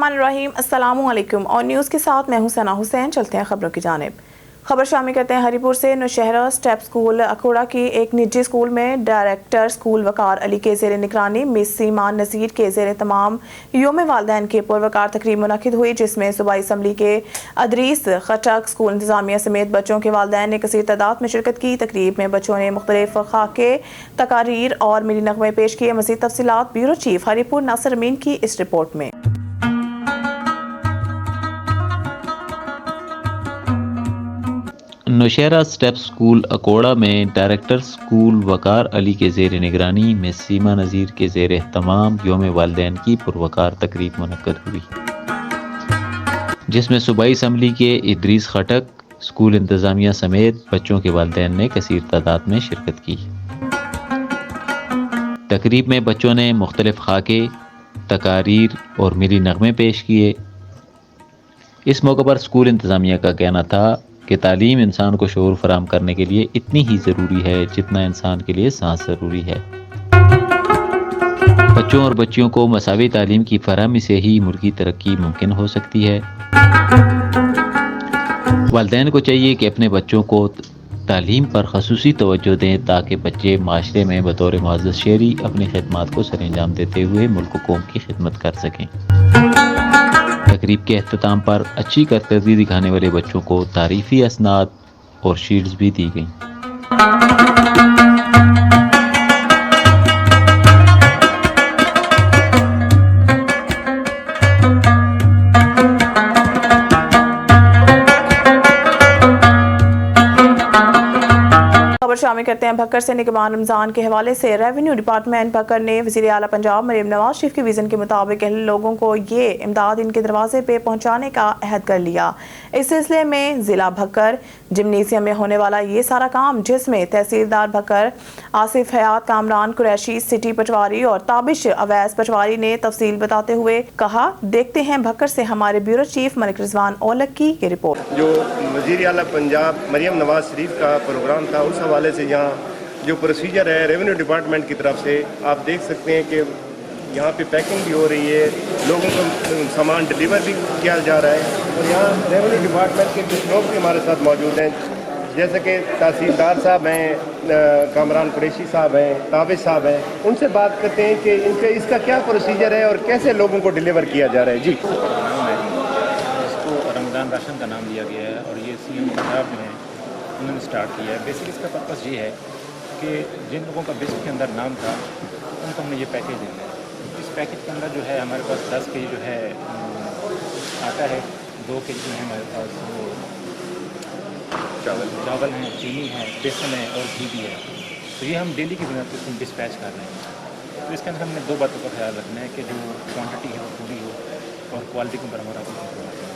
बिस्मिल्लाहिर्रहमानिर्रहीम। अस्सलामु अलैकुम। और न्यूज़ के साथ मैं हूं सना हुसैन। चलते हैं खबरों की जानिब। खबर शामिल करते हैं हरीपुर से। नौशहरा स्टेप स्कूल अकोड़ा की एक निजी स्कूल में डायरेक्टर स्कूल वकार अली के ज़ेर निगरानी मिस सीमा नज़ीर के ज़ेर तमाम योम वालिदैन के पुरवकार तकरीब मुनक़िद हुई, जिसमें सूबाई असम्बली के अदरीस खटक, स्कूल इंतज़ामिया समेत बच्चों के वालिदैन ने कसीर तादाद में शिरकत की। तकरीब में बच्चों ने मुख्तलिफ खाके, तकारीर और मिली नग़मे पेश किए। मज़ीद तफ़सीलात ब्यूरो चीफ हरीपुर नासिर अमीन की इस रिपोर्ट में। नौशहरा स्टेप स्कूल अकोड़ा में डायरेक्टर स्कूल वकार अली के ज़ेर निगरानी मिस सीमा नज़ीर के ज़ेर तमाम योम वालिदैन की पुरवकार तकरीब मुनक़्क़द हुई, जिसमें सूबाई असम्बली के इदरीस खटक, स्कूल इंतज़ामिया समेत बच्चों के वालिदैन ने कसीर तादाद में शिरकत की। तकरीब में बच्चों ने मुख्तलिफ खाके, तकारीर और मिली नग़मे पेश किए। इस मौके पर स्कूल इंतज़ामिया का कहना था कि तालीम इंसान को शऊर फराहम करने के लिए इतनी ही ज़रूरी है जितना इंसान के लिए सांस ज़रूरी है। बच्चों और बच्चियों को मसावी तालीम की फराहमी से ही मुल्क की तरक्की मुमकिन हो सकती है। वालिदैन को चाहिए कि अपने बच्चों को तालीम पर ख़ुसूसी तवज्जो दें ताकि बच्चे माशरे में बतौर मुअज़्ज़ज़ शहरी अपनी खिदमत को सरअंजाम देते हुए मुल्क कौम की खिदमत कर सकें। तकरीब के अख्ताम पर अच्छी कारकर्दगी दिखाने वाले बच्चों को तारीफ़ी असनाद और शील्ड्स भी दी गईं। शामिल करते हैं भक्कर से। निगरान रमजान के हवाले से रेवेन्यू डिपार्टमेंट भक्कर ने वज़ीर आला पंजाब मरीम नवाज शरीफ के विजन के मुताबिक लोगों को ये इमदाद इनके दरवाजे पे पहुंचाने का अहद कर लिया। इस सिलसिले में जिला भक्कर जिमनेजियम में होने वाला ये सारा काम, जिसमें तहसीलदार भक्कर आसिफ हयात, कामरान कुरैशी, सिटी पटवारी और ताबिश अवैस पटवारी ने तफसील बताते हुए कहा। देखते हैं भक्कर से हमारे ब्यूरो चीफ मलिक रिजवान औलख की ये रिपोर्ट। जो वज़ीर आला पंजाब मरीम नवाज शरीफ का प्रोग्राम था, उस हवाले से यहाँ जो प्रोसीजर है रेवेन्यू डिपार्टमेंट की तरफ से, आप देख सकते हैं कि यहाँ पे पैकिंग भी हो रही है, लोगों को सामान डिलीवर भी किया जा रहा है। और यहाँ रेवेन्यू डिपार्टमेंट के कुछ लोग भी हमारे साथ मौजूद हैं, जैसे कि तहसीलदार साहब हैं, कामरान कुरैशी साहब हैं, ताबिश साहब हैं। उनसे बात करते हैं कि इनके इसका क्या प्रोसीजर है और कैसे लोगों को डिलीवर किया जा रहा है। जी, इसको रमज़ान राशन का नाम दिया गया है और ये सीएम पंजाब में उन्होंने स्टार्ट किया है। बेसिक इसका पर्पस ये है कि जिन लोगों का बिस्क के अंदर नाम था उनको हमने ये पैकेज देना है। इस पैकेज के अंदर जो है हमारे पास 10 केजी जो है आटा है, 2 केजी जो है हमारे पास वो चावल हैं, चीनी है, बेसन है और घी भी है। तो ये हम डेली की बुनियाद पर इसको डिस्पैच कर रहे हैं। तो इसके अंदर हमने 2 बातों का ख्याल रखना है कि जो क्वांटिटी है वो पूरी हो और क्वालिटी के ऊपर हमारा कोई कंट्रोल है।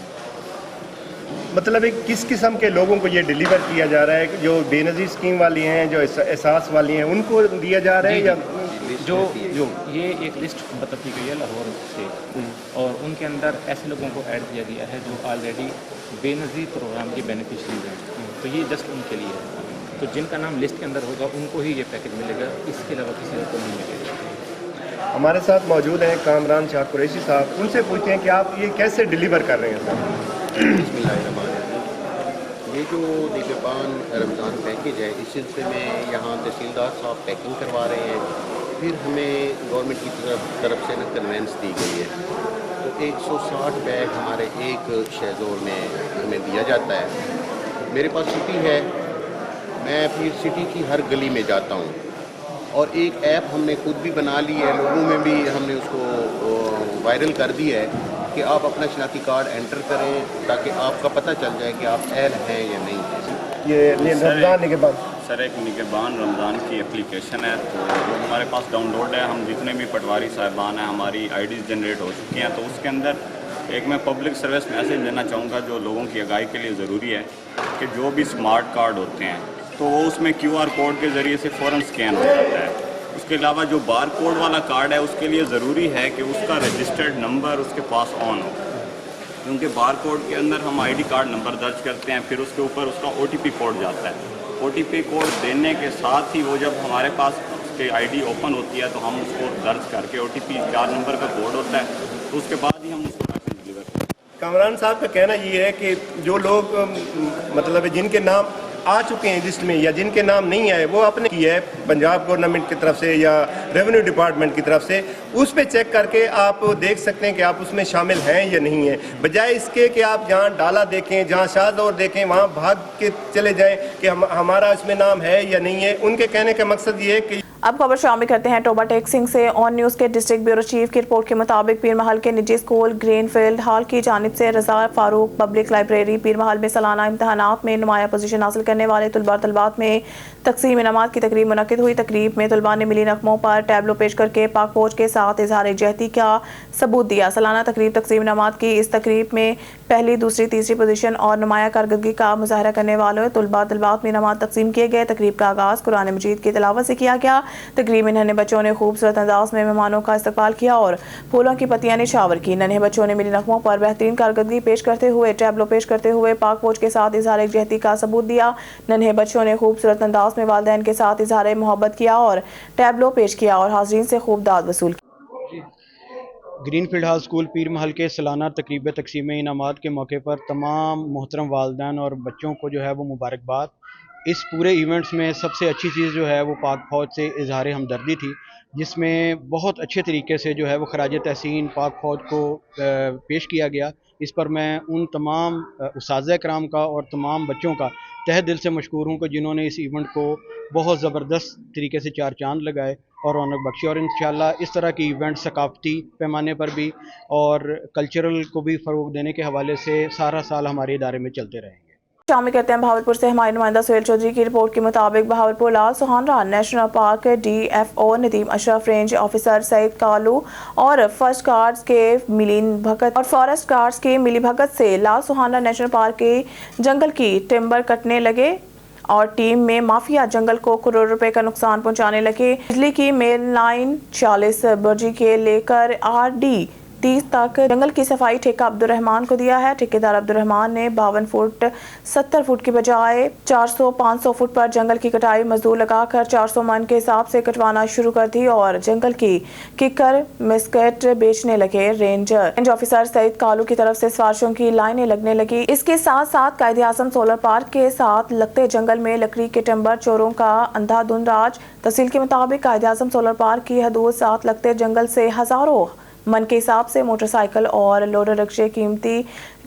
मतलब एक किस किस्म के लोगों को ये डिलीवर किया जा रहा है? जो बेनज़ीर स्कीम वाली हैं, जो एहसास वाली हैं, उनको दिया जा रहा है या जो ये एक लिस्ट मतलब की गई है लाहौर से, और उनके अंदर ऐसे लोगों को ऐड किया गया है जो ऑलरेडी बेनज़ीर प्रोग्राम के बेनिफिशरीज हैं। तो ये जस्ट उनके लिए है। तो जिनका नाम लिस्ट के अंदर होगा उनको ही ये पैकेज मिलेगा, इसके अलावा किसी को नहीं मिलेगा। हमारे साथ मौजूद हैं कामरान शाह कुरैशी साहब, उनसे पूछते हैं कि आप ये कैसे डिलीवर कर रहे हैं सर? ये जो निगरान रमज़ान पैकेज है, इस सिलसिले में यहाँ तहसीलदार साहब पैकिंग करवा रहे हैं। फिर हमें गवर्नमेंट की तरफ से कन्वेंस दी गई है, तो 160 बैग हमारे एक शेज़ोर में हमें दिया जाता है। मेरे पास सिटी है, मैं फिर सिटी की हर गली में जाता हूँ और एक ऐप हमने खुद भी बना ली है, लोगों में भी हमने उसको वायरल कर दिया है कि आप अपना शनाख्ती कार्ड एंटर करें ताकि आपका पता चल जाए कि आप अहल हैं या नहीं हैं। ये रमज़ान निगहबान सर एक निगहबान रमज़ान की एप्लीकेशन है, तो वो हमारे पास डाउनलोड है। हम जितने भी पटवारी साहिबान हैं, हमारी आईडीज़ जनरेट हो चुकी हैं। तो उसके अंदर एक मैं पब्लिक सर्विस मैसेज देना चाहूँगा जो लोगों की आगाही के लिए ज़रूरी है कि जो भी स्मार्ट कार्ड होते हैं तो वो उसमें QR कोड के ज़रिए से फ़ौरन स्कैन हो जाता है। उसके अलावा जो बार कोड वाला कार्ड है उसके लिए ज़रूरी है कि उसका रजिस्टर्ड नंबर उसके पास ऑन हो, क्योंकि बार कोड के अंदर हम ID कार्ड नंबर दर्ज करते हैं, फिर उसके ऊपर उसका OTP कोड जाता है। OTP कोड देने के साथ ही वो जब हमारे पास उसकी ID ओपन होती है तो हम उसको दर्ज करके OTP 4 नंबर का कोड होता है, तो उसके बाद ही हम उसको मैसेज कामरान साहब का कहना ये है कि जो लोग मतलब जिनके नाम आ चुके हैं लिस्ट में या जिनके नाम नहीं आए वो अपने की है पंजाब गवर्नमेंट की तरफ से या रेवेन्यू डिपार्टमेंट की तरफ से उस पे चेक करके आप देख सकते हैं कि आप उसमें शामिल हैं या नहीं हैं, बजाय इसके कि आप जहाँ डाला देखें, जहाँ शाहदौर देखें, वहाँ भाग के चले जाएं कि हमारा इसमें नाम है या नहीं है। उनके कहने का मकसद ये है कि अब खबर शामिल करते हैं टोबा टेक सिंह से। ऑन न्यूज़ के डिस्ट्रिक्ट ब्यूरो चीफ की रिपोर्ट के मुताबिक पीरमहल के निजी स्कूल ग्रीनफील्ड हॉल की जानिब से रज़ा फारूक पब्लिक लाइब्रेरी पीरमहल में सालाना इम्तहानात में नुमाया पोजीशन हासिल करने वाले तलबा तलबात में तकसीम इनामात की तकरीब मुनक़िद हुई। तकरीब में तलबा ने मिली रकमों पर टैबलो पेश करके पाक फौज के साथ इजहार यकजहती का सबूत दिया। सालाना तकरीब तकसीम इनामात की इस तकरीब में पहली, दूसरी, तीसरी पोजीशन और नुमाया कारकर्दगी का मुजाहरा करने वालों तलबा तलबात में इनामात तकसीम किए गए। तकरीब का आगाज़ कुरान मजीद की तिलावत से किया गया। तकरीब में नन्हे बच्चों ने खूबसूरत अंदाज में मेहमानों का इस्तकबाल किया और फूलों की पत्तियां निछावर की। नन्हे बच्चों ने मिली रकमों पर बेहतरीन कारकर्दगी पेश करते हुए टैबलो पेश करते हुए पाक फौज के साथ इजहार यकजहती का सबूत दिया। नन्हे बच्चों ने खूबसूरत अंदाज में वालिदैन के साथ इजहार मोहब्बत किया और टैबलो पेश किया और हाज़रीन से खूब दाद वसूल की। ग्रीनफील्ड हॉल स्कूल पीरमहल के सालाना तकरीब तकसीम इनामात के मौके पर तमाम मोहतरम वालिदैन और बच्चों को जो है वो मुबारकबाद। इस पूरे इवेंट्स में सबसे अच्छी चीज़ जो है वो पाक फ़ौज से इजहार हमदर्दी थी, जिसमें बहुत अच्छे तरीके से जो है वो खराज तहसीन पाक फ़ौज को पेश किया गया। इस पर मैं उन तमाम उस्ताज़ कराम का और तमाम बच्चों का तहे दिल से मशकूर हूँ कि जिन्होंने इस इवेंट को बहुत ज़बरदस्त तरीके से चार चांद लगाए और रौनक बख्शी। और इंशाअल्लाह इस तरह की इवेंट सकाफ़ती पैमाने पर भी और कल्चरल को भी फ़रोग़ देने के हवाले से सारा साल हमारे इदारे में चलते रहेंगे। शामिल करते हैं बहावलपुर से हमारे नुमाइंदा सुहेल चौधरी की रिपोर्ट के मुताबिक Bahawalpur Lal Suhanra national park DFO Nadeem Ashraf, range officer Saeed Kalu और फॉरेस्ट गार्ड्स के मिली भगत से लाल सुहानरा नेशनल पार्क के जंगल की टिम्बर कटने लगे और टीम में माफिया जंगल को करोड़ रुपए का नुकसान पहुंचाने लगे। बिजली की मेन लाइन 40 बर्जी के लेकर RD 30 तक जंगल की सफाई ठेका अब्दुर्रहमान को दिया है। ठेकेदार अब्दुर्रहमान ने 52 फुट 70 फुट की बजाय 400-500 फुट पर जंगल की कटाई मजदूर लगाकर 400 मन के हिसाब से कटवाना शुरू कर दी और जंगल की किकर मिस्केट बेचने लगे। रेंज ऑफिसर सईद कालू की तरफ से सिफारिशों की लाइनें लगने लगी। इसके साथ साथ कायदे आज़म सोलर पार्क के साथ लगते जंगल में लकड़ी के टिम्बर चोरों का अंधाधुंध राज। तहसील के मुताबिक कायदे आज़म सोलर पार्क की हदूद साथ लगते जंगल से हजारों मन के हिसाब से मोटरसाइकिल और लोडर रिक्शे कीमती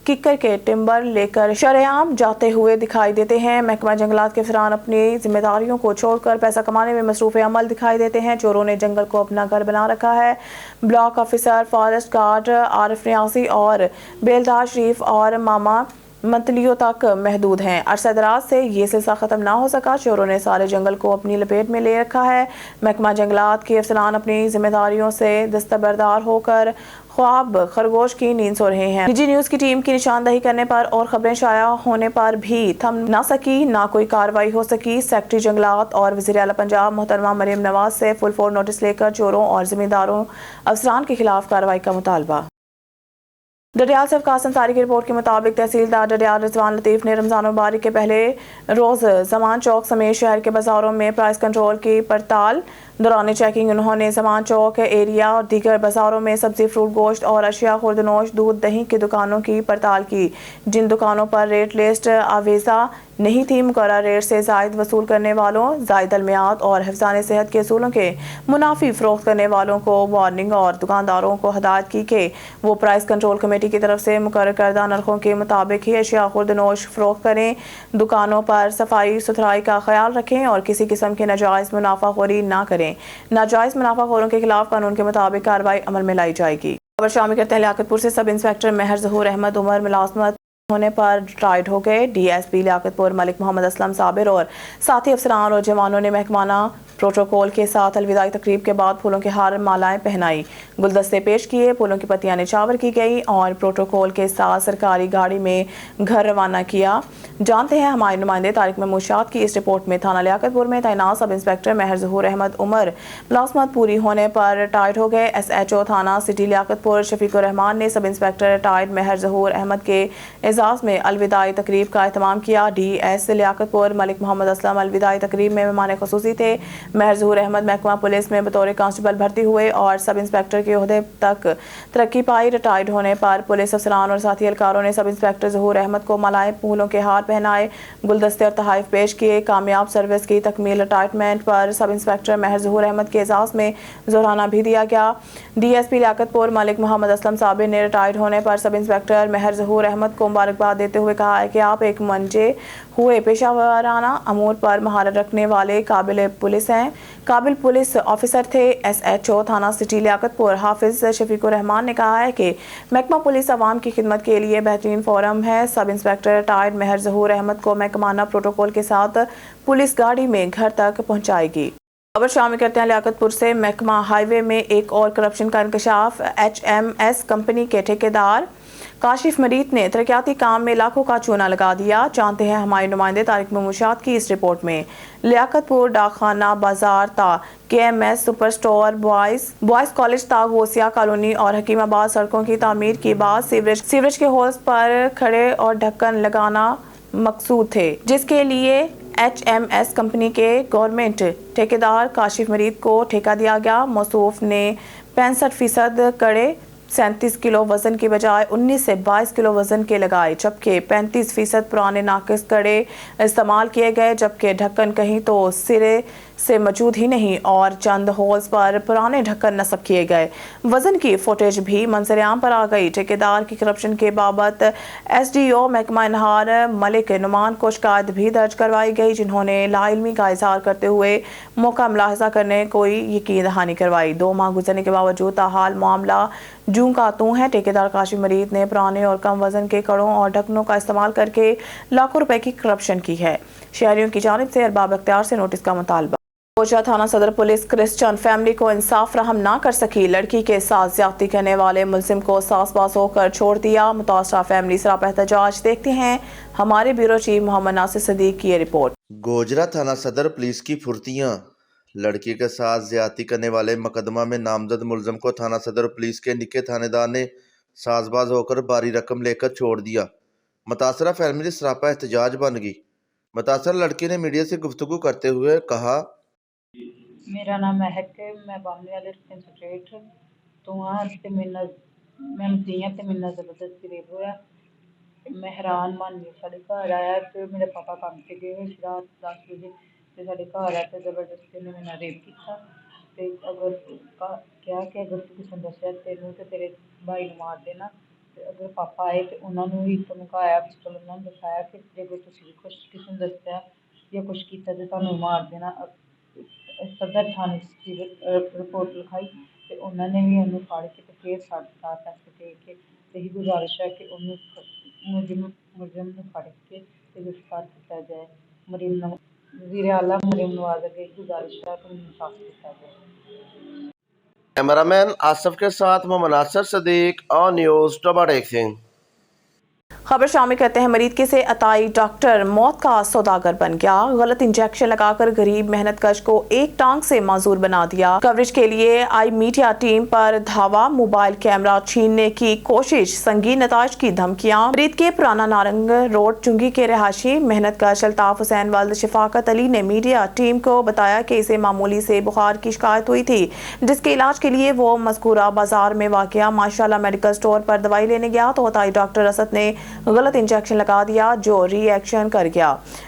किकर के टिम्बर लेकर शरेआम जाते हुए दिखाई देते हैं। महकमा जंगलात के अफसरान अपनी जिम्मेदारियों को छोड़कर पैसा कमाने में मसरूफ अमल दिखाई देते हैं। चोरों ने जंगल को अपना घर बना रखा है। Block officer forest guard Arif न्यासी और बेलदार शरीफ और मामा मंतलियों तक महदूद हैं। अरसा दराज से ये सिलसिला ख़त्म ना हो सका। चोरों ने सारे जंगल को अपनी लपेट में ले रखा है। महकमा जंगलात के अफसरान अपनी जिम्मेदारियों से दस्तबरदार होकर ख्वाब खरगोश की नींद सो रहे हैं। निजी न्यूज़ की टीम की निशानदही करने पर और खबरें शाया होने पर भी थम ना सकी, ना कोई कार्रवाई हो सकी। सेक्रेटरी जंगलात और वज़ीर आला पंजाब मोहतरमा मरियम नवाज से फुल फोर नोटिस लेकर चोरों और जिम्मेदारों अफसरान के खिलाफ कार्रवाई का मुतालबा। डडियाल से अवकाश अंसारी की रिपोर्ट के मुताबिक तहसीलदार डडियाल रिजवान लतीफ़ ने रमज़ान मुबारक के पहले रोज़ जमान चौक समेत शहर के बाज़ारों में प्राइस कंट्रोल की पड़ताल। दौरान चेकिंग उन्होंने जमान चौक एरिया और दीगर बाज़ारों में सब्जी, फ्रूट, गोश्त और अशिया खुर्दनोश, दूध, दही की दुकानों की पड़ताल की। जिन दुकानों पर रेट लिस्ट आवेज़ा नहीं थी, मुकर्रर रेट से ज़ायद वसूल करने वालों, ज़ायद अलमियात और हिफ़्ज़ान सेहत के असूलों के मुनाफी फ़रोख्त करने वालों को वार्निंग और दुकानदारों को हदायत की कि वो प्राइस कंट्रोल कमेटी की तरफ से मुकर्रर करदा नरखों के मुताबिक ही अशिया खुर्दनोश फ़रोख्त करें। दुकानों पर सफाई सुथराई का ख्याल रखें और किसी किस्म की नाजायज़ मुनाफाखोरी ना करें। नाजायज़ मुनाफाखोरों के खिलाफ कानून के मुताबिक कार्रवाई अमल में लाई जाएगी। खबर शामिल करते हैं लियाकतपुर से। सब इंस्पेक्टर महर ज़हूर अहमद उमर मुलाजमत होने पर रिटायर्ड हो गए। DSP लियाकतपुर मलिक मोहम्मद असलम साबिर और साथी अफसरान और जवानों ने महकमाना प्रोटोकॉल के साथ अलविदाई तकरीब के बाद फूलों के हार, मालाएं पहनाई, गुलदस्ते पेश किए, फूलों की पत्तियां निछावर की गई और प्रोटोकॉल के साथ सरकारी गाड़ी में घर रवाना किया। जानते हैं हमारे नुमाइंदे तारिक महमूद की इस रिपोर्ट में। थाना लियाकतपुर में तैनात सब इंस्पेक्टर महर ज़हूर अहमद उमर मुलाजमत पूरी होने पर रिटायर्ड हो गए। SHO थाना सिटी लियाकतपुर शफीकुर रहमान ने सब इंस्पेक्टर रिटायर्ड महर ज़हूर अहमद के एजाज़ में अलविदाई तकरीब का एहतमाम किया। DS लियाकतपुर मलिक मोहम्मद असलम अलविदाई तकरीब में मेहमान खुसूसी थे। महर ज़हूर अहमद महकमा पुलिस में बतौर कांस्टेबल भर्ती हुए और सब इंस्पेक्टर के ओहदे तक तरक्की पाई। रिटायर्ड होने पर पुलिस अफसरान और साथी एहलकारों ने सब इंस्पेक्टर ज़हूर अहमद को मलाए फूलों के हार पहनाए, गुलदस्ते और तोहफे पेश किए। कामयाब सर्विस की तकमील रिटायरमेंट पर सब इंस्पेक्टर महर ज़हूर अहमद के एजाज़ में जोराना भी दिया गया। DSP लियाकतपुर मलिक मोहम्मद असलम साबिर ने रिटायर्ड होने पर सब इंस्पेक्टर महर ज़हूर अहमद को मुबारकबाद देते हुए कहा है कि आप एक मंजे हुए पेशावराना अमूर पर महारत रखने वाले काबिल पुलिस ऑफिसर थे। SHO थाना सिटी लियाकतपुर हाफिज शफीकुर रहमान ने कहा है कि महकमा पुलिस आवाम की खिदमत के लिए बेहतरीन फोरम है। सब इंस्पेक्टर रिटायर्ड महर ज़हूर अहमद को महकमाना प्रोटोकॉल के साथ पुलिस गाड़ी में घर तक पहुँचाएगी। खबर शामिल करते हैं लियाकतपुर से। महकमा हाईवे में एक और करप्शन का इंकशाफ। HMS कंपनी के ठेकेदार काशिफ मरीद ने तरक्याती काम में लाखों का चूना लगा दिया। जानते हैं हमारे नुमाइंदे तारिक मुशाद की इस रिपोर्ट में। लियाकतपुर डाकखाना बाजार ता KMS super store boys college ता गोसिया कॉलोनी और हकीमाबाद सड़कों की तामीर के बाद सीवरेज के होल्स पर खड़े और ढक्कन लगाना मकसूद थे, जिसके लिए HMS कंपनी के गवर्नमेंट ठेकेदार काशिफ मरीद को ठेका दिया गया। मौसूफ ने 65% कड़े 37 किलो वजन के बजाय 19 से 22 किलो वजन के लगाए, जबकि 35% पुराने नाकिस कड़े इस्तेमाल किए गए, जबकि ढक्कन कहीं तो सिरे से मौजूद ही नहीं और चंद होल्स पर पुराने ढक्कन नस्ब किए गए। वजन की फुटेज भी मंजर आम पर आ गई। ठेकेदार की करप्शन के बाबत SDO महकमा इनहार मलिक नुमान को शिकायत भी दर्ज करवाई गई, जिन्होंने लाइल्मी का इजहार करते हुए मौका मुलाहजा करने कोई यकीन दहानी करवाई। 2 माह गुजरने के बावजूद ताहाल मामला जूं का तूं है। ठेकेदार काशिफ मरीद ने पुराने और कम वजन के कड़ों और ढक्कनों का इस्तेमाल करके लाखों रुपए की करप्शन की है। शहरियों की जानिब से अरबाब अख्तियार से नोटिस का मुतालबा। गोजरा थाना सदर पुलिस क्रिश्चियन फैमिली को इंसाफ फराहम ना कर सकी। लड़की के साथ ज्यादती करने वाले मुलजिम को सासबाज होकर छोड़ दिया। मुतासरा फैमिली सरापा एहतजाज। देखते हैं हमारे ब्यूरो चीफ मोहम्मद नासिर सदीक की रिपोर्ट। गोजरा थाना सदर पुलिस की फुर्तियां। लड़की के साथ ज्यादती करने वाले मुकदमा में नामजद मुलजिम को थाना सदर पुलिस के निके थानेदार ने सासबाज होकर भारी रकम लेकर छोड़ दिया। मुतासरा फैमिली सरापा एहतजाज बन गई। मुतासरा लड़की ने मीडिया से गुफ्तगू करते हुए कहा, मेरा नाम महक है, मैं बामने वाले इंस्पेक्टरेट तो वहाँ से मैं मतीयां ते मेरे जबरदस्ती रेप होया। मैं हैरान मान साढ़े घर आया तो मेरे पापा काम से गए रात 10 बजे तो साढ़े घर आया तो जबरदस्ती ने मेरा रेप किया। तो अगर क्या कि अगर तू किसी दसिया तेनों तो तेरे भाई को मार देना। तो अगर पापा आए तो उन्होंने भी धमकाया, पिस्टल उन्होंने दिखाया कि जो तुम कुछ किसी ने दसिया या कुछ किया तो तुहानू मार देना। सदर थाने रिपोर्ट लिखाई तो उन्होंने भी उन्हें फड़ के तो फिर 7.5 पैसे दे के यही गुजारिश है कि मुलजिम को फड़ के गिरफ्तार किया जाए। वज़ीर आला मरीम नवाज अगे गुजारिश है कि इंसाफ किया जाए। कैमरामैन आसफ के साथ मोहम्मद नासिर सदीक ऑन न्यूज़ टोबाटेक सिंह। खबर शामिल करते हैं मरीज के से अताई डॉक्टर मौत का सौदागर बन गया। गलत इंजेक्शन लगाकर गरीब मेहनतकश को एक टांग से माजूर बना दिया। कवरेज के लिए आई मीडिया टीम पर धावा, मोबाइल कैमरा छीनने की कोशिश, संगीन नताज की धमकियां। मरीज के पुराना नारंग रोड चुंगी के रहायशी मेहनतकश अल्ताफ हुसैन वालिद शफाकत अली ने मीडिया टीम को बताया कि इसे मामूली से बुखार की शिकायत हुई थी, जिसके इलाज के लिए वो मज़कूरा बाजार में वाक़िया माशाल्लाह मेडिकल स्टोर पर दवाई लेने गया तो अताई डॉक्टर असद ने गलत इंजेक्शन लगा दिया, जो रिएक्शन कर गया,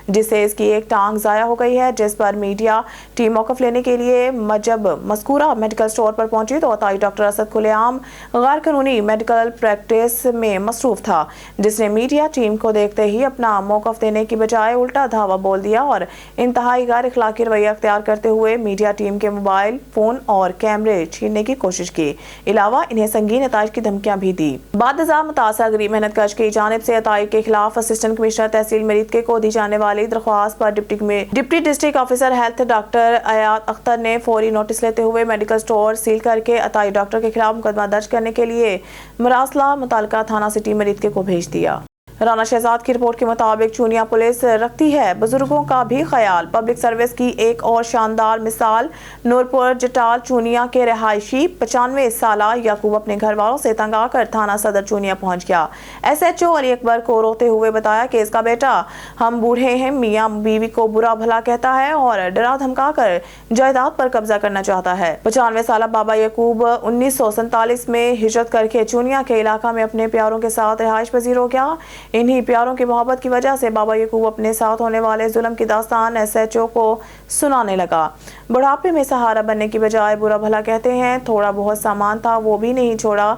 जिससे इसकी एक टांग ज़ाया हो गई है। जिस पर मीडिया टीम मौक़िफ़ लेने के लिए जब मज़कूरा मेडिकल स्टोर पर पहुंची तो अताई डॉक्टर असद खुलेआम गैर कानूनी मेडिकल प्रैक्टिस में मसरूफ़ था, जिसने मीडिया टीम को देखते ही अपना मौक़िफ़ देने की बजाय उल्टा धावा बोल दिया और इंतहाई गैर अखलाकी रवैया अख्तियार करते हुए मीडिया टीम के मोबाइल फ़ोन और कैमरे छीनने की कोशिश की। अलावा इन्हें संगीन नताइज की धमकियां भी दी। बाद मुतासरा गरीब मेहनतकश की जानिब से अताई के खिलाफ असिस्टेंट कमिश्नर तहसील मरीदके को दी जाने वाली दरख्वास्त पर deputy district officer health doctor अयात अख्तर ने फौरी नोटिस लेते हुए मेडिकल स्टोर सील करके अताई डॉक्टर के खिलाफ मुकदमा दर्ज करने के लिए मरासला मुताल्लिका थाना सिटी मरीदके को भेज दिया। राना शहजाद की रिपोर्ट के मुताबिक चूनिया पुलिस रखती है बुजुर्गों का भी ख्याल। पब्लिक सर्विस की एक और शानदार मिसाल नूरपुर जटाल चूनिया के रहायशी 95 साला याकूब अपने घर वालों से तंग आकर थाना सदर चूनिया पहुंच गया। SHO अली अकबर को रोते हुए बताया कि इसका बेटा हम बूढ़े हैं, मियाँ बीवी को बुरा भला कहता है और डरा धमका कर जायदाद पर कब्जा करना चाहता है। 95 साला बाबा याकूब 1947 में हिजरत करके चूनिया के इलाका में अपने प्यारों के साथ रिहाइश पजीर हो गया। इन्हीं प्यारों की मोहब्बत की वजह से बाबा याकूब अपने साथ होने वाले जुल्म की दास्तान SHO को सुनाने लगा। बुढ़ापे में सहारा बनने की बजाय बुरा भला कहते हैं, थोड़ा बहुत सामान था वो भी नहीं छोड़ा।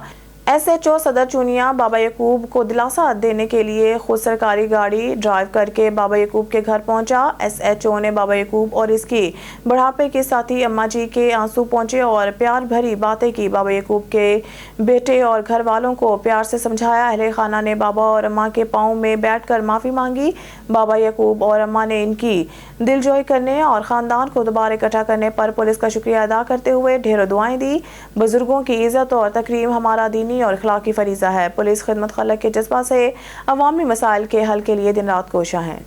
SHO सदर चूनिया बाबा याकूब को दिलासा देने के लिए खुद सरकारी गाड़ी ड्राइव करके बाबा याकूब के घर पहुंचा। SHO ने बाबा याकूब और इसकी बुढ़ापे के साथी अम्मा जी के आंसू पहुंचे और प्यार भरी बातें की। बाबा याकूब के बेटे और घर वालों को प्यार से समझाया। अहले खाना ने बाबा और अम्मा के पाँव में बैठकर माफ़ी मांगी। बाबा याकूब और अम्मा ने इनकी दिलजोई करने और ख़ानदान को दोबारा इकट्ठा करने पर पुलिस का शुक्रिया अदा करते हुए ढेरों दुआएं दी। बुजुर्गों की इज़्ज़त और तकरीम हमारा दीनी और अखलाकी फरीज़ा है। पुलिस खिदमत खलक के जज्बा से अवामी मसाइल के हल के लिए दिन रात कोशा है।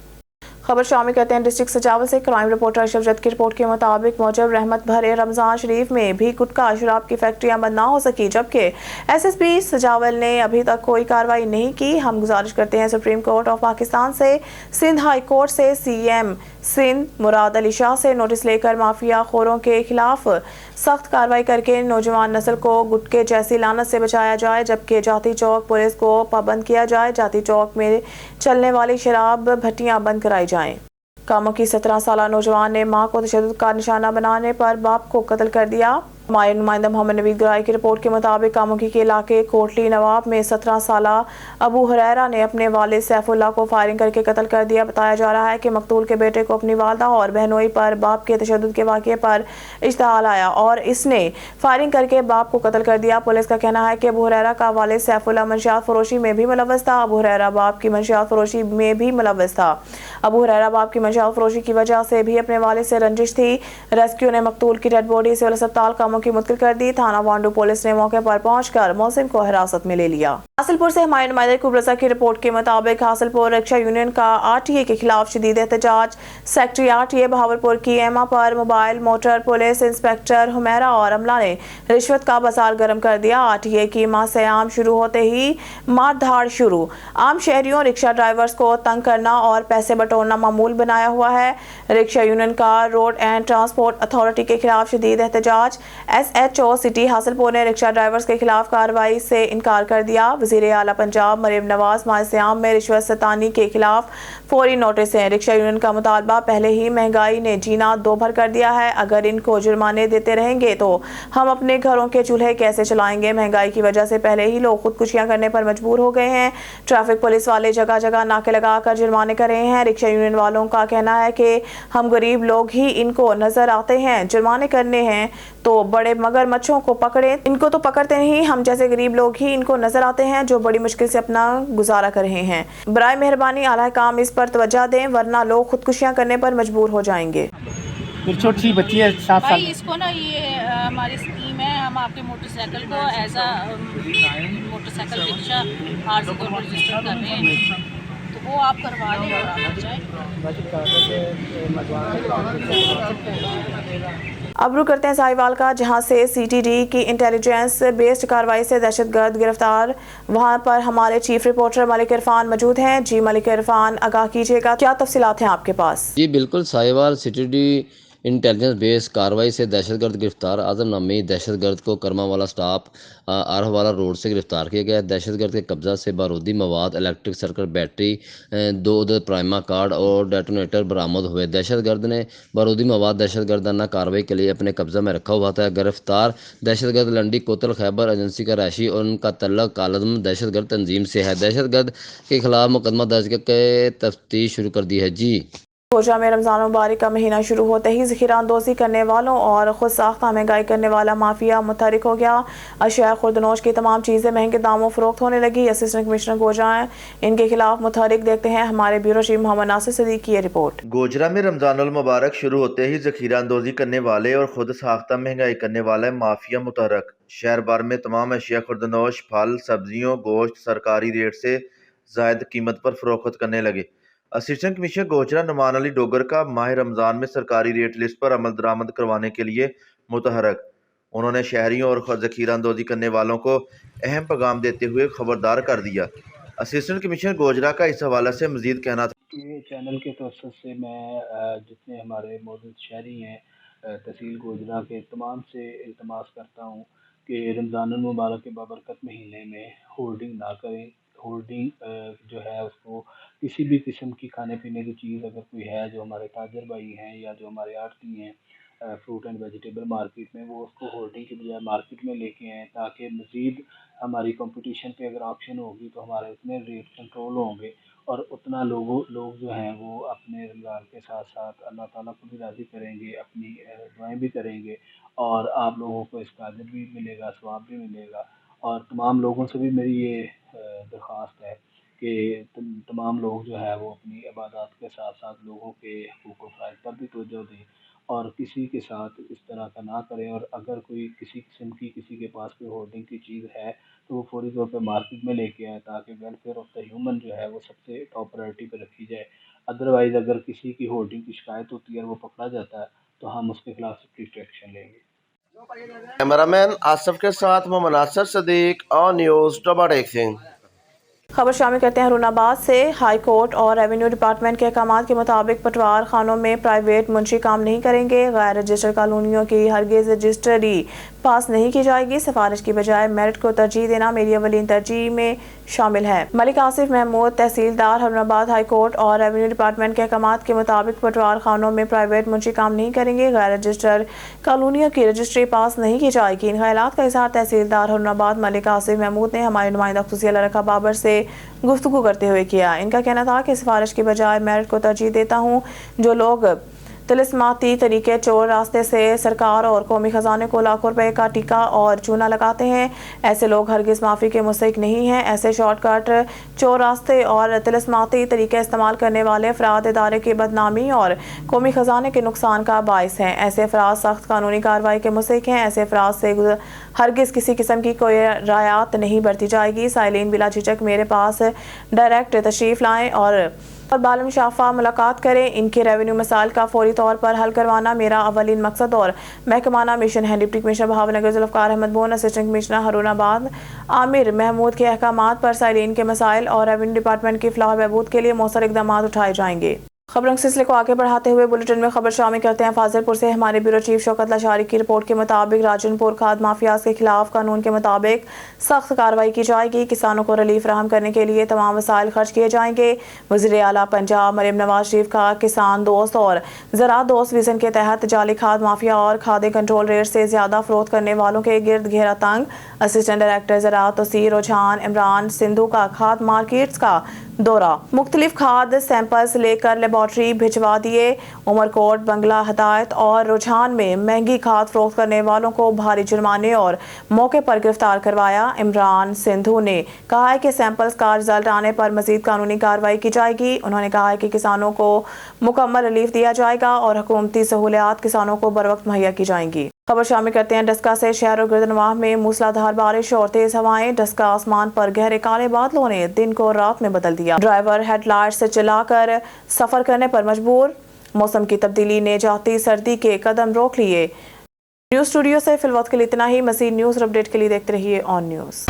खबर शामिल करते हैं डिस्ट्रिक्ट सजावल से। क्राइम रिपोर्टर अशरफ जद की रिपोर्ट के मुताबिक मौजब रहमत भरे रमज़ान शरीफ में भी गुटखा शराब की फैक्ट्रियां बंद ना हो सकी, जबकि SSP सजावल ने अभी तक कोई कार्रवाई नहीं की। हम गुजारिश करते हैं सुप्रीम कोर्ट ऑफ पाकिस्तान से, सिंध हाई कोर्ट से, CM सिंध मुराद अली शाह से नोटिस लेकर माफिया खोरों के खिलाफ सख्त कार्रवाई करके नौजवान नस्ल को गुटके जैसी लानत से बचाया जाए, जबकि जाती चौक पुलिस को पाबंद किया जाए। जाती चौक में चलने वाली शराब भट्टियां बंद कराई जाएं। कामों की 17 साला नौजवान ने मां को तशद्दुद का निशाना बनाने पर बाप को कत्ल कर दिया। हमारे नुमाइंदा मोहम्मद नवीद गराई की रिपोर्ट के मुताबिक कामुकी के इलाके कोटली नवाब में 17 साला अबू हुरैरा ने अपने वालिद सैफुल्लाह को फायरिंग करके कत्ल कर दिया। बताया जा रहा है कि मकतूल के बेटे को अपनी वालदा और बहनोई पर बाप के तशद्दुद के वाक़े पर इश्तिहाल आया और इसने फायरिंग करके बाप को कत्ल कर दिया। पुलिस का कहना है कि अबू हुरैरा का वालिद सैफुल्लाह मंशियात फरोशी में भी मुलव्वस था। अबू हुरैरा बाप की मंशियात फरोशी में भी मुलव्वस था। अबू हुरैरा बाप की मंशियात फरोशी की वजह से भी अपने वालिद से रंजिश थी। रेस्क्यू ने मकतूल की डेड बॉडी सिविल अस्पताल कामों की मुंतकिल कर दी। थाना वांडू पुलिस ने मौके पर पहुंचकर मौसिम को हिरासत में ले लिया। हासिलपुर से हमारे नुमाइंदा कुबरसा की रिपोर्ट के मुताबिक हासिलपुर रिक्शा यूनियन का RTA के खिलाफ शदीद एहतजाज। सेक्रेटरी RTA बहावलपुर की एमा पर mobile motor police inspector Humaira और अमला ने रिश्वत का बाजार गर्म कर दिया। RTA की माह से आम शुरू होते ही मार धाड़ शुरू। आम शहरियों रिक्शा ड्राइवर्स को तंग करना और पैसे बटोरना मामूल बनाया हुआ है। रिक्शा यूनियन का रोड एंड ट्रांसपोर्ट अथॉरिटी के खिलाफ शदीद एहतजाज। SHO सिटी हासिलपुर ने रिक्शा ड्राइवर्स के खिलाफ कार्रवाई से इनकार कर दिया। वज़ीर आला पंजाब मरीम नवाज माह सियाम में रिश्वत सतानी के खिलाफ फौरी नोटिस है। रिक्शा यूनियन का मुतालबा पहले ही महंगाई ने जीना दो भर कर दिया है। अगर इनको जुर्माने देते रहेंगे तो हम अपने घरों के चूल्हे कैसे चलाएंगे। महंगाई की वजह से पहले ही लोग खुदकुशियां करने पर मजबूर हो गए हैं। ट्रैफिक पुलिस वाले जगह जगह नाके लगाकर जुर्माने कर रहे हैं। रिक्शा यूनियन वालों का कहना है कि हम गरीब लोग ही इनको नजर आते हैं, जुर्माने करने हैं तो बड़े मगरमच्छों को पकड़े, इनको तो पकड़ते नहीं, हम जैसे गरीब लोग ही इनको नजर आते हैं जो बड़ी मुश्किल से अपना गुजारा कर रहे हैं। बराए मेहरबानी आला काम इस पर तवज्जो दें, वरना लोग खुदकुशियां करने पर मजबूर हो जाएंगे। छोटी सी बच्ची है 7 साल। इसको ना ये हमारी स्कीम है, हम आपके मोटरसाइकिल को as a motorcycle rickshaw RC को रजिस्टर कर रहे हैं, तो वो आप करवा लें और आप जाए। अब रुक करते हैं साहिवाल का, जहां से CTD की इंटेलिजेंस बेस्ड कार्रवाई से दहशतगर्द गिरफ्तार। वहां पर हमारे चीफ रिपोर्टर मलिक इरफान मौजूद हैं। जी मलिक इरफान, आगाह कीजिएगा, क्या तफसीलात हैं आपके पास? जी बिल्कुल, साहिवाल CTD इंटेलिजेंस बेस कार्रवाई से दहशतगर्द गिरफ्तार। आजम नामी दहशतगर्द को करमावाला स्टॉप आरहवाला रोड से गिरफ्तार किया गया। दहशतगर्द के कब्जा से बारूदी मवाद, electric circuit battery, 2 prima card और डेटोनेटर बरामद हुए। दहशतगर्द ने बारूदी मवाद दहशतगर्दाना कार्रवाई के लिए अपने कब्जा में रखा हुआ था। गिरफ्तार दहशतगर्द लंडी कोतल खैबर एजेंसी का रैशी और उनका तल्लक कालदम दहशतगर्द तंजीम से है। दहशतगर्द के खिलाफ मुकदमा दर्ज करके तफ्तीश शुरू कर दी है। जी गोजरा में रमज़ान मुबारक का महीना शुरू होते ही ज़ख़ीरा अंदोज़ी करने वालों और ख़ुद साख्ता महंगाई करने वाला माफिया मुतहरिक हो गया। अशिया खुर्दनोश की तमाम चीज़ें महंगे दामों फ़रोख्त होने लगी। असिस्टेंट कमिश्नर गोजरा हैं, इनके खिलाफ मुतहरिक। देखते हैं हमारे ब्यूरो चीफ मोहम्मद नासिर सदीक की ये रिपोर्ट। गोजरा में रमज़ानुल मुबारक शुरू होते ही ज़ख़ीरा अंदोज़ी करने वाले और ख़ुद साख्ता महंगाई करने वाला माफिया मुतहरक। शहर भर में तमाम अशिया खुर्दनोश, फल, सब्जियों, गोश्त सरकारी रेट से जायद कीमत पर फरोख्त करने लगे। असिस्टेंट कमिश्नर गोचरा नुमान अली डोगर का माह रमज़ान में सरकारी रेट लिस्ट पर अमल दरामद करवाने के लिए मुतहरक। उन्होंने शहरियों और ज़ख़ीरा अंदोज़ी करने वालों को अहम पैगाम देते हुए खबरदार कर दिया। असिस्टेंट कमिश्नर गोजरा का इस हवाले से मज़ीद कहना था। ये चैनल के तवज्जुह से मैं जितने हमारे मौजूद शहरी हैं तहसील गोजरा के तमाम से इल्तमास करता हूँ कि रमज़ानुल मुबारक के बाबरकत महीने में होर्डिंग ना करें। होर्डिंग जो है उसको किसी भी किस्म की खाने पीने की चीज़ अगर कोई है जो हमारे ताजर भाई हैं या जो हमारे आड़ती हैं फ्रूट एंड वेजिटेबल मार्केट में, वो उसको होर्डिंग की बजाय मार्केट में लेके आएँ ताकि मज़ीद हमारी कंपटीशन पे अगर ऑप्शन होगी तो हमारे उतने रेट कंट्रोल होंगे और उतना लोग जो हैं वो अपने रमज़ान के साथ साथ अल्लाह ताला को भी राज़ी करेंगे, अपनी दुआएं भी करेंगे और आप लोगों को इसका अजर भी मिलेगा, सवाब भी मिलेगा। और तमाम लोगों से भी मेरी ये दरख्वास्त है कि तमाम लोग जो है वो अपनी इबादत के साथ साथ लोगों के हुकूक़ व फ़राइज़ पर भी तवज्जो दें और किसी के साथ इस तरह का ना करें। और अगर कोई किसी किस्म की किसी के पास कोई होर्डिंग की चीज़ है तो वो फौरी तौर पे मार्केट में लेके आए ताकि वेलफेयर ऑफ द ह्यूमन जो है वो सबसे टॉप प्रायोरिटी पे रखी जाए। अदरवाइज़ अगर किसी की होर्डिंग की शिकायत होती है और वो पकड़ा जाता है तो हम उसके खिलाफ स्ट्रिक्ट एक्शन लेंगे। कैमरामैन आसफ के साथ Mohammad Nasir Sadiq on news double. खबर शामिल करते हैं हुरनाबाद से। हाई कोर्ट और रेवेन्यू डिपार्टमेंट के अहकाम के मुताबिक पटवार खानों में प्राइवेट मुंशी काम नहीं करेंगे। गैर रजिस्टर्ड कॉलोनियों की हरगिज़ रजिस्ट्री पास नहीं की जाएगी। सिफारिश की बजाय मेरिट को तरजीह देना मेरी अवलीन तरजीह में शामिल है। मलिक आसिफ महमूद तहसीलदार हुरनाबाद हाई कोर्ट और रेवेन्यू डिपार्टमेंट के अहकाम के मुताबिक पटवार खानों में प्राइवेट मुंशी काम नहीं करेंगे। गैर रजिस्टर्ड कॉलोनियों की रजिस्ट्री पास नहीं की जाएगी। इन ख्यालात का इज़हार तहसीलदार हुरनाबाद मलिक आसिफ महमूद ने हमारे नुमाइंदा खुफिया लड़का बाबर से गुफ्तगू करते हुए किया। इनका कहना था कि सिफारिश की बजाय मेरिट को तरजीह देता हूँ। जो लोग तिलिस्माती तरीके चोर रास्ते से सरकार और कौमी खजाने को लाखों रुपए का टीका और चूना लगाते हैं, ऐसे लोग हरगिज़ माफ़ी के मुस्तहिक नहीं हैं। ऐसे शॉर्टकट चोर रास्ते और तिलिस्माती तरीके इस्तेमाल करने वाले अफराद इदारे की बदनामी और कौमी खजाने के नुकसान का बायस हैं। ऐसे अफराद सख्त कानूनी कार्रवाई के मुस्तहिक हैं। ऐसे अफराद से हरगिज़ किसी किस्म की कोई रियायत नहीं बरती जाएगी। साइलिन बिला झिझक मेरे पास डायरेक्ट तशरीफ़ लाएँ और बालम शाफा मुलाकात करें। इनके रेवेन्यू मसाइल का फौरी तौर पर हल करवाना मेरा अवलीन मकसद और महकमाना मिशन है। डिप्टी कमिश्नर भावनगर जुल्फ़िकार अहमद बोन, असिस्टेंट कमिश्नर हुरनाबाद आमिर महमूद के अहकामात पर साइलिन के मसाइल और रेवेन्यू डिपार्टमेंट की फलाह बहबूद के लिए मौसर इक़दाम उठाए जाएंगे। खबरों के सिलसिले को आगे बढ़ाते हुए बुलेटिन में खबर शामिल करते हैं फाजिलपुर से। हमारे ब्यूरो चीफ शौकत लाशारी की रिपोर्ट के मुताबिक राजनपुर खाद माफियाज के खिलाफ कानून के मुताबिक सख्त कार्रवाई की जाएगी। किसानों को रिलीफ फराहम करने के लिए तमाम वसाइल खर्च किए जाएंगे। वज़ीर आला पंजाब मरियम नवाज शरीफ का किसान दोस्त और ज़राअत दोस्त विजन के तहत जाली खाद माफिया और खाद कंट्रोल रेट से ज्यादा फरोख्त करने वालों के गिर्द घेरा तंग। असिस्टेंट डायरेक्टर ज़राअत तौसीर रुझान इमरान सिंधु का खाद मार्केट्स का दौरा, मुख्तलिफ खाद सैंपल्स लेकर लेबॉर्ट्री भिजवा दिए। उमरकोट, बंगला, हदायत और रुझान में महंगी खाद फरोख्त करने वालों को भारी जुर्माने और मौके पर गिरफ्तार करवाया। इमरान सिंधु ने कहा है कि सैंपल्स का रिजल्ट आने पर मजीद कानूनी कार्रवाई की जाएगी। उन्होंने कहा है कि किसानों को मुकम्मल रिलीफ दिया जाएगा और हुकूमती सहूलियात किसानों को बर वक्त मुहैया की जाएंगी। खबर शामिल करते हैं डस्का से। शहर और गिरदनवाह में मूसलाधार बारिश और तेज हवाएं। डस्का आसमान पर गहरे काले बादलों ने दिन को रात में बदल दिया। ड्राइवर हेडलाइट से चलाकर सफर करने पर मजबूर। मौसम की तब्दीली ने जाती सर्दी के कदम रोक लिए। न्यूज़ स्टूडियो से फिलवक्त के लिए इतना ही। मज़ीद न्यूज़ अपडेट के लिए देखते रहिए ऑन न्यूज़।